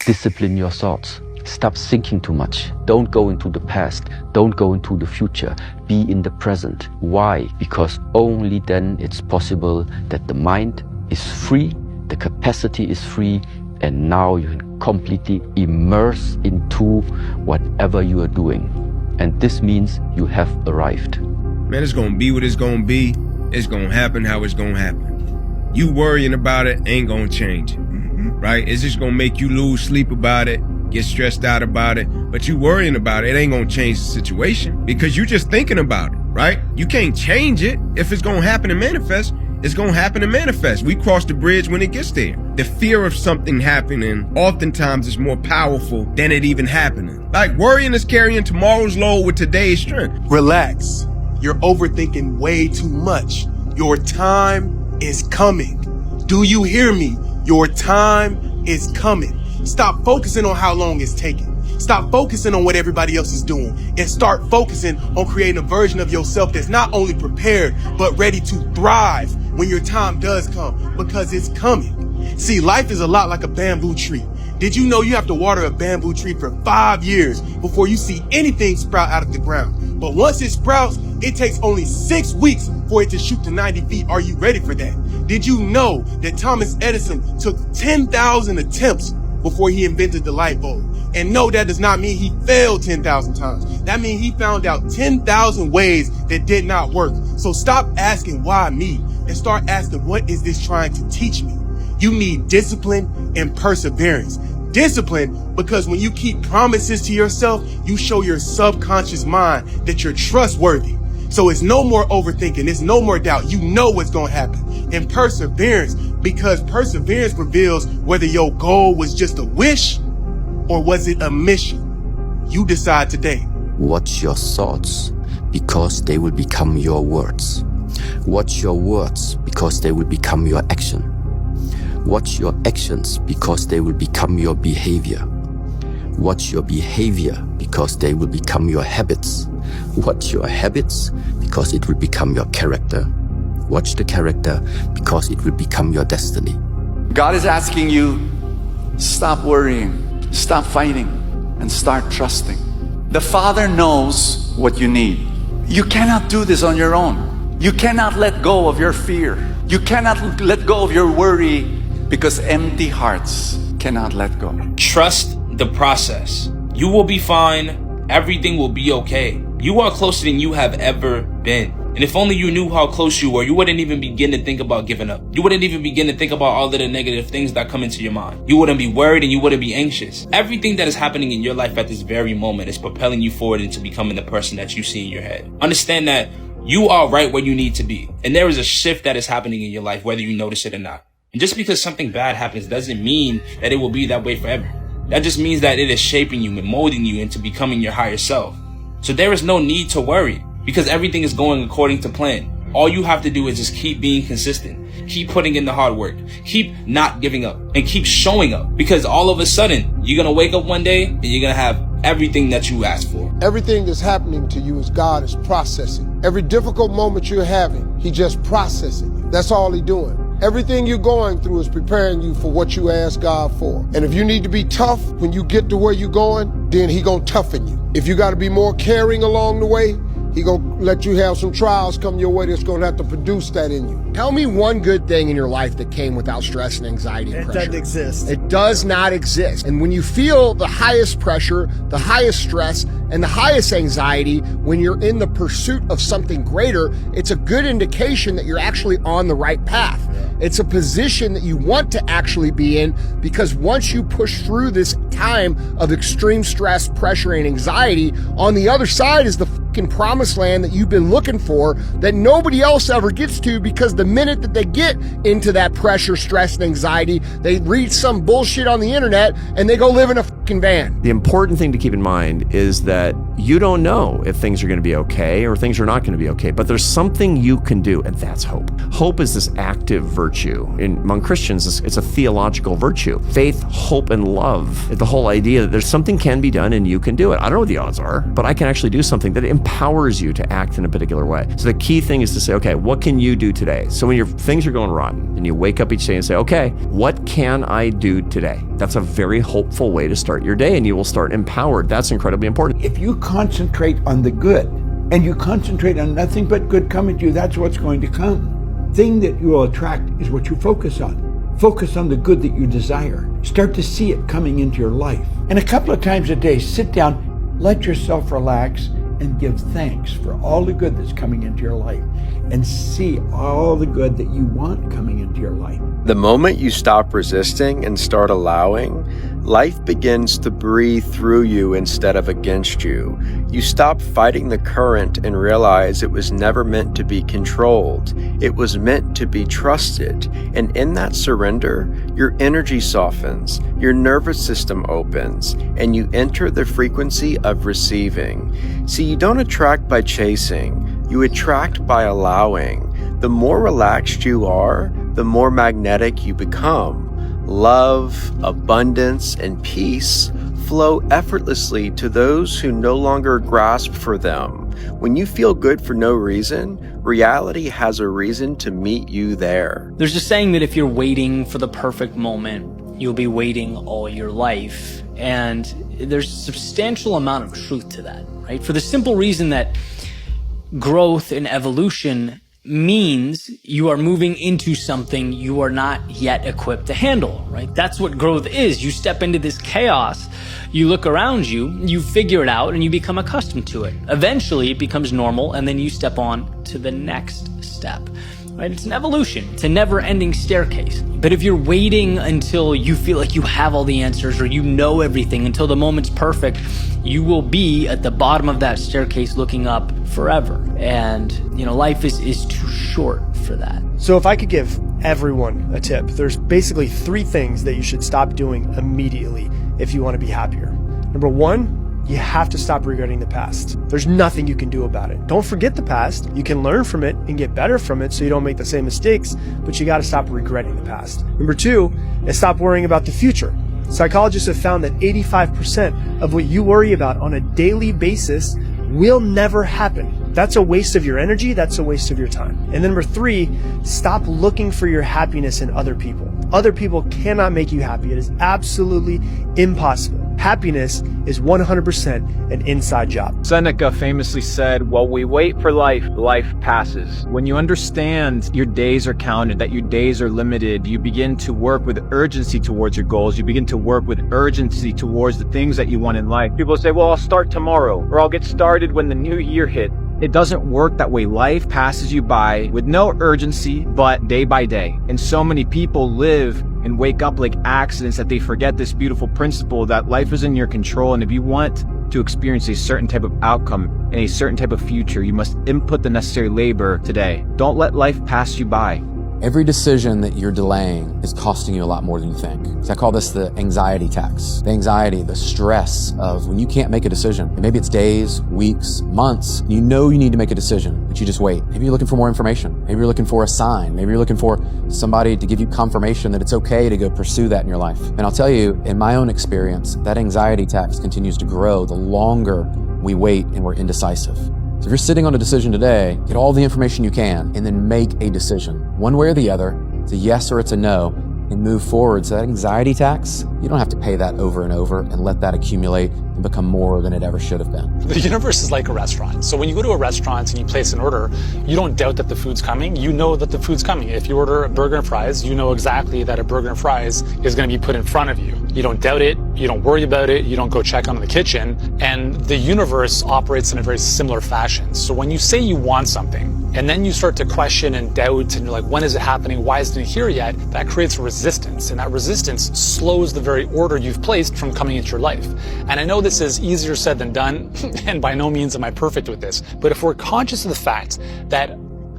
Discipline your thoughts. Stop thinking too much. Don't go into the past. Don't go into the future. Be in the present. Why? Because only then it's possible that the mind is free, the capacity is free, and now you can completely immerse into whatever you are doing. And this means you have arrived. Man, it's gonna be what it's gonna be. It's gonna happen how it's gonna happen. You worrying about it ain't gonna change it, right? It's just gonna make you lose sleep about it, get stressed out about it. But you worrying about it ain't gonna change the situation because you just thinking about it, right? You can't change it. If it's gonna happen and manifest, it's gonna happen and manifest. We cross the bridge when it gets there. The fear of something happening oftentimes is more powerful than it even happening. Like worrying is carrying tomorrow's load with today's strength. Relax. You're overthinking way too much. Your time is coming. Do you hear me? Your time is coming. Stop focusing on how long it's taking. Stop focusing on what everybody else is doing and start focusing on creating a version of yourself that's not only prepared, but ready to thrive when your time does come, because it's coming. See, life is a lot like a bamboo tree. Did you know you have to water a bamboo tree for 5 years before you see anything sprout out of the ground? But once it sprouts, it takes only 6 weeks for it to shoot to 90 feet. Are you ready for that? Did you know that Thomas Edison took 10,000 attempts before he invented the light bulb? And no, that does not mean he failed 10,000 times. That means he found out 10,000 ways that did not work. So stop asking why me and start asking, what is this trying to teach me? You need discipline and perseverance. Discipline, because when you keep promises to yourself, you show your subconscious mind that you're trustworthy. So it's no more overthinking. It's no more doubt. You know what's going to happen. And perseverance, because perseverance reveals whether your goal was just a wish or was it a mission. You decide today. Watch your thoughts, because they will become your words. Watch your words, because they will become your action. Watch your actions, because they will become your behavior. Watch your behavior, because they will become your habits. Watch your habits, because it will become your character. Watch the character, because it will become your destiny. God is asking you, stop worrying, stop fighting, and start trusting. The Father knows what you need. You cannot do this on your own. You cannot let go of your fear. You cannot let go of your worry, because empty hearts cannot let go. Trust the process. You will be fine. Everything will be okay. You are closer than you have ever been. And if only you knew how close you were, you wouldn't even begin to think about giving up. You wouldn't even begin to think about all of the negative things that come into your mind. You wouldn't be worried and you wouldn't be anxious. Everything that is happening in your life at this very moment is propelling you forward into becoming the person that you see in your head. Understand that you are right where you need to be. And there is a shift that is happening in your life, whether you notice it or not. And just because something bad happens doesn't mean that it will be that way forever. That just means that it is shaping you and molding you into becoming your higher self. So there is no need to worry, because everything is going according to plan. All you have to do is just keep being consistent, keep putting in the hard work, keep not giving up, and keep showing up. Because all of a sudden, you're going to wake up one day and you're going to have everything that you asked for. Everything that's happening to you is God is processing. Every difficult moment you're having, He just processing you. That's all He's doing. Everything you're going through is preparing you for what you ask God for. And if you need to be tough when you get to where you're going, then He gonna toughen you. If you gotta be more caring along the way, He gonna let you have some trials come your way that's gonna have to produce that in you. Tell me one good thing in your life that came without stress and anxiety and pressure. It doesn't exist. It does not exist. And when you feel the highest pressure, the highest stress, and the highest anxiety, when you're in the pursuit of something greater, it's a good indication that you're actually on the right path. It's a position that you want to actually be in, because once you push through this time of extreme stress, pressure, and anxiety, on the other side is the fucking promised land that you've been looking for that nobody else ever gets to, because the minute that they get into that pressure, stress, and anxiety, they read some bullshit on the internet and they go live in a fucking van. The important thing to keep in mind is that you don't know if things are going to be okay or things are not going to be okay, but there's something you can do, and that's hope. Hope is this active virtue. Among Christians, it's a theological virtue. Faith, hope, and love. The whole idea that there's something can be done and you can do it. I don't know what the odds are, but I can actually do something that empowers you to act in a particular way. So the key thing is to say, okay, what can you do today? So when things are going wrong and you wake up each day and say, okay, what can I do today? That's a very hopeful way to start your day, and you will start empowered. That's incredibly important. If you concentrate on the good and you concentrate on nothing but good coming to you, that's what's going to come. Thing that you will attract is what you focus on. Focus on the good that you desire. Start to see it coming into your life. And a couple of times a day, sit down, let yourself relax, and give thanks for all the good that's coming into your life, and see all the good that you want coming into your life. The moment you stop resisting and start allowing, life begins to breathe through you instead of against you. You stop fighting the current and realize it was never meant to be controlled. It was meant to be trusted. And in that surrender, your energy softens, your nervous system opens, and you enter the frequency of receiving. See, you don't attract by chasing, you attract by allowing. The more relaxed you are, the more magnetic you become. Love, abundance, and peace flow effortlessly to those who no longer grasp for them. When you feel good for no reason, reality has a reason to meet you there. There's a saying that if you're waiting for the perfect moment, you'll be waiting all your life. And there's a substantial amount of truth to that, right? For the simple reason that growth and evolution means you are moving into something you are not yet equipped to handle, right? That's what growth is. You step into this chaos, you look around you, you figure it out, and you become accustomed to it. Eventually, it becomes normal, and then you step on to the next step, right? It's an evolution. It's a never-ending staircase. But if you're waiting until you feel like you have all the answers or you know everything, until the moment's perfect, you will be at the bottom of that staircase looking up forever. And, life is too short for that. So if I could give everyone a tip, there's basically 3 things that you should stop doing immediately if you want to be happier. Number 1, you have to stop regretting the past. There's nothing you can do about it. Don't forget the past. You can learn from it and get better from it so you don't make the same mistakes, but you got to stop regretting the past. Number 2 is stop worrying about the future. Psychologists have found that 85% of what you worry about on a daily basis will never happen. That's a waste of your energy. That's a waste of your time. And then number 3, stop looking for your happiness in other people. Other people cannot make you happy. It is absolutely impossible. Happiness is 100% an inside job. Seneca famously said, while we wait for life, life passes. When you understand your days are counted, that your days are limited, you begin to work with urgency towards your goals. You begin to work with urgency towards the things that you want in life. People say, well, I'll start tomorrow, or I'll get started when the new year hit. It doesn't work that way. Life passes you by with no urgency, but day by day. And so many people live and wake up like accidents that they forget this beautiful principle that life is in your control. And if you want to experience a certain type of outcome and a certain type of future, you must input the necessary labor today. Don't let life pass you by. Every decision that you're delaying is costing you a lot more than you think. So I call this the anxiety tax. The anxiety, the stress of when you can't make a decision. And maybe it's days, weeks, months. You know you need to make a decision, but you just wait. Maybe you're looking for more information. Maybe you're looking for a sign. Maybe you're looking for somebody to give you confirmation that it's okay to go pursue that in your life. And I'll tell you, in my own experience, that anxiety tax continues to grow the longer we wait and we're indecisive. So if you're sitting on a decision today, get all the information you can and then make a decision. One way or the other, it's a yes or it's a no, and move forward. So that anxiety tax, you don't have to pay that over and over and let that accumulate and become more than it ever should have been. The universe is like a restaurant. So when you go to a restaurant and you place an order, you don't doubt that the food's coming. You know that the food's coming. If you order a burger and fries, you know exactly that a burger and fries is going to be put in front of you. You don't doubt it. You don't worry about it. You don't go check on in the kitchen. And the universe operates in a very similar fashion. So when you say you want something, and then you start to question and doubt, and you're like, when is it happening? Why isn't it here yet? That creates resistance. And that resistance slows the very order you've placed from coming into your life. And I know this is easier said than done, and by no means am I perfect with this. But if we're conscious of the fact that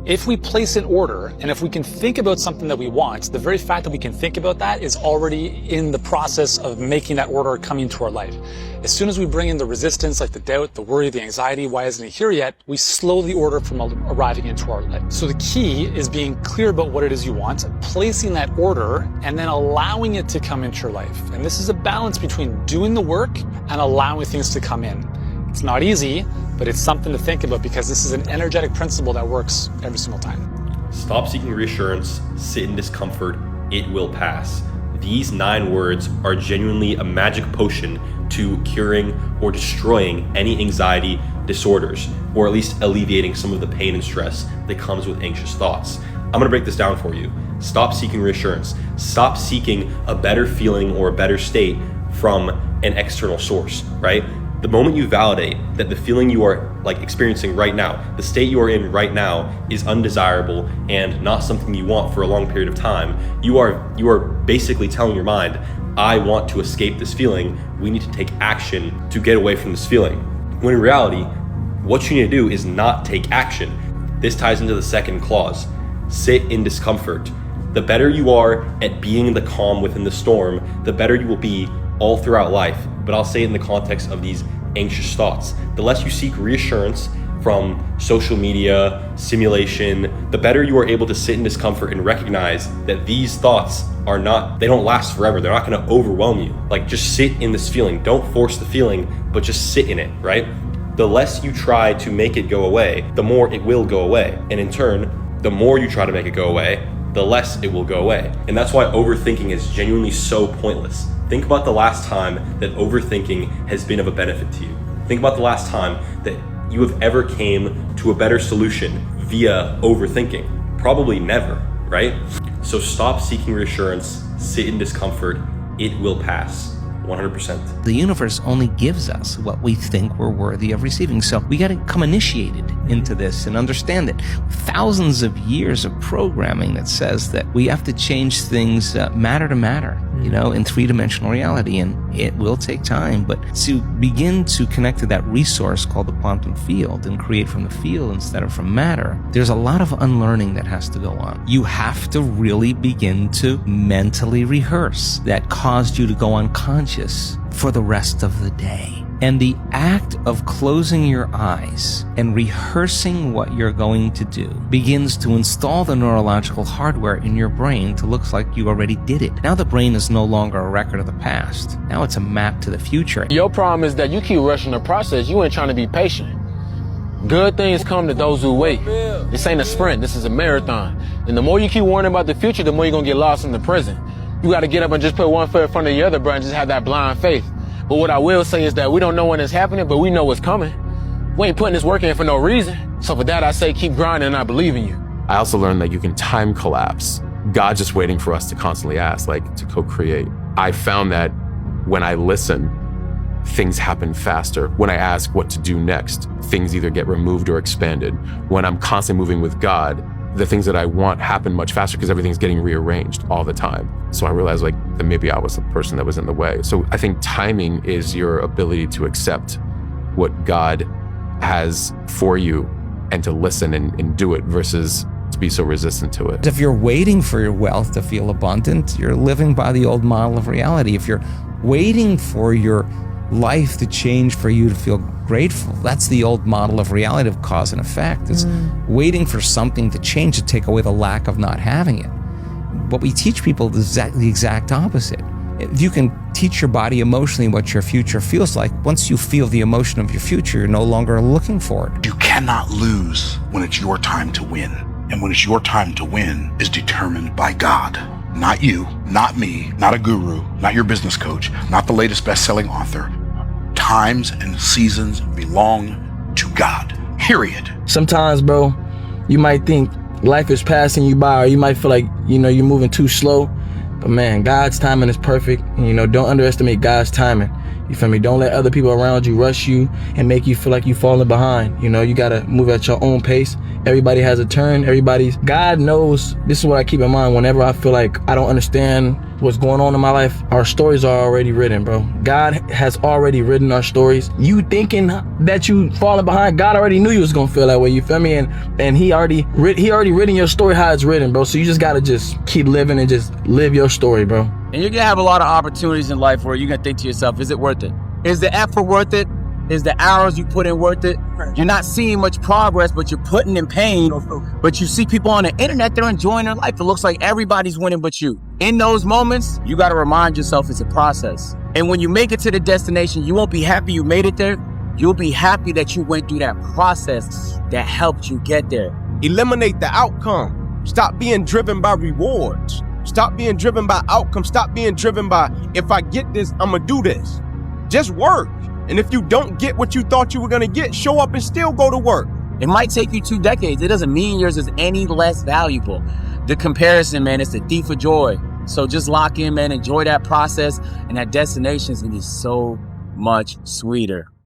if we place an order, and if we can think about something that we want, the very fact that we can think about that is already in the process of making that order come into our life. As soon as we bring in the resistance, like the doubt, the worry, the anxiety, why isn't it here yet, we slow the order from arriving into our life. So the key is being clear about what it is you want, placing that order, and then allowing it to come into your life. And this is a balance between doing the work and allowing things to come in. It's not easy, but it's something to think about because this is an energetic principle that works every single time. Stop seeking reassurance, sit in discomfort, it will pass. These 9 words are genuinely a magic potion to curing or destroying any anxiety disorders, or at least alleviating some of the pain and stress that comes with anxious thoughts. I'm gonna break this down for you. Stop seeking reassurance. Stop seeking a better feeling or a better state from an external source, right? The moment you validate that the feeling you are experiencing right now, the state you are in right now is undesirable and not something you want for a long period of time, you are basically telling your mind, I want to escape this feeling. We need to take action to get away from this feeling. When in reality, what you need to do is not take action. This ties into the second clause. Sit in discomfort. The better you are at being the calm within the storm, the better you will be all throughout life. But I'll say it in the context of these anxious thoughts. The less you seek reassurance from social media, simulation, the better you are able to sit in discomfort and recognize that these thoughts they don't last forever. They're not gonna overwhelm you. Just sit in this feeling. Don't force the feeling, but just sit in it, right? The less you try to make it go away, the more it will go away. And in turn, the more you try to make it go away, the less it will go away. And that's why overthinking is genuinely so pointless. Think about the last time that overthinking has been of a benefit to you. Think about the last time that you have ever came to a better solution via overthinking. Probably never, right? So stop seeking reassurance, sit in discomfort, it will pass. 100%. The universe only gives us what we think we're worthy of receiving. So we got to come initiated into this and understand that thousands of years of programming that says that we have to change things matter to matter, in 3-dimensional reality. And it will take time, but to begin to connect to that resource called the quantum field and create from the field instead of from matter, there's a lot of unlearning that has to go on. You have to really begin to mentally rehearse that caused you to go unconscious for the rest of the day. And the act of closing your eyes and rehearsing what you're going to do begins to install the neurological hardware in your brain to look like you already did it. Now the brain is no longer a record of the past. Now it's a map to the future. Your problem is that you keep rushing the process. You ain't trying to be patient. Good things come to those who wait. This ain't a sprint. This is a marathon. And the more you keep worrying about the future, the more you're going to get lost in the present. You got to get up and just put one foot in front of the other, bro, and just have that blind faith. But what I will say is that we don't know when it's happening, but we know what's coming. We ain't putting this work in for no reason. So for that, I say keep grinding and I believe in you. I also learned that you can time collapse. God's just waiting for us to constantly ask, to co-create. I found that when I listen, things happen faster. When I ask what to do next, things either get removed or expanded. When I'm constantly moving with God, the things that I want happen much faster because everything's getting rearranged all the time. So I realized that maybe I was the person that was in the way. So I think timing is your ability to accept what God has for you and to listen and do it versus to be so resistant to it. If you're waiting for your wealth to feel abundant, you're living by the old model of reality. If you're waiting for your life to change for you to feel grateful, that's the old model of reality of cause and effect. It's waiting for something to change to take away the lack of not having it. What we teach people is the exact opposite. If you can teach your body emotionally what your future feels like, once you feel the emotion of your future, you're no longer looking for it. You cannot lose when it's your time to win. And when it's your time to win is determined by God. Not you, not me, not a guru, not your business coach, not the latest best-selling author. Times and seasons belong to God, period. Sometimes, bro, you might think life is passing you by, or you might feel like, you're moving too slow. But man, God's timing is perfect. And, don't underestimate God's timing. You feel me? Don't let other people around you rush you and make you feel like you're falling behind. You gotta move at your own pace. Everybody has a turn. God knows. This is what I keep in mind whenever I feel like I don't understand what's going on in my life. Our stories are already written, bro. God has already written our stories. You thinking that you falling behind, God already knew you was gonna feel that way. You feel me? And he already written your story how it's written, bro. So you just gotta just keep living and just live your story, bro. And you're gonna have a lot of opportunities in life where you're gonna think to yourself, is it worth it? Is the effort worth it? Is the hours you put in worth it? You're not seeing much progress, but you're putting in pain. But you see people on the internet, they're enjoying their life. It looks like everybody's winning but you. In those moments, you gotta remind yourself it's a process. And when you make it to the destination, you won't be happy you made it there. You'll be happy that you went through that process that helped you get there. Eliminate the outcome. Stop being driven by rewards. Stop being driven by outcomes. Stop being driven by, if I get this, I'm gonna do this. Just work. And if you don't get what you thought you were gonna get, show up and still go to work. It might take you 2 decades. It doesn't mean yours is any less valuable. The comparison, man, it's the thief of joy. So just lock in, man, enjoy that process, and that destination is gonna be so much sweeter.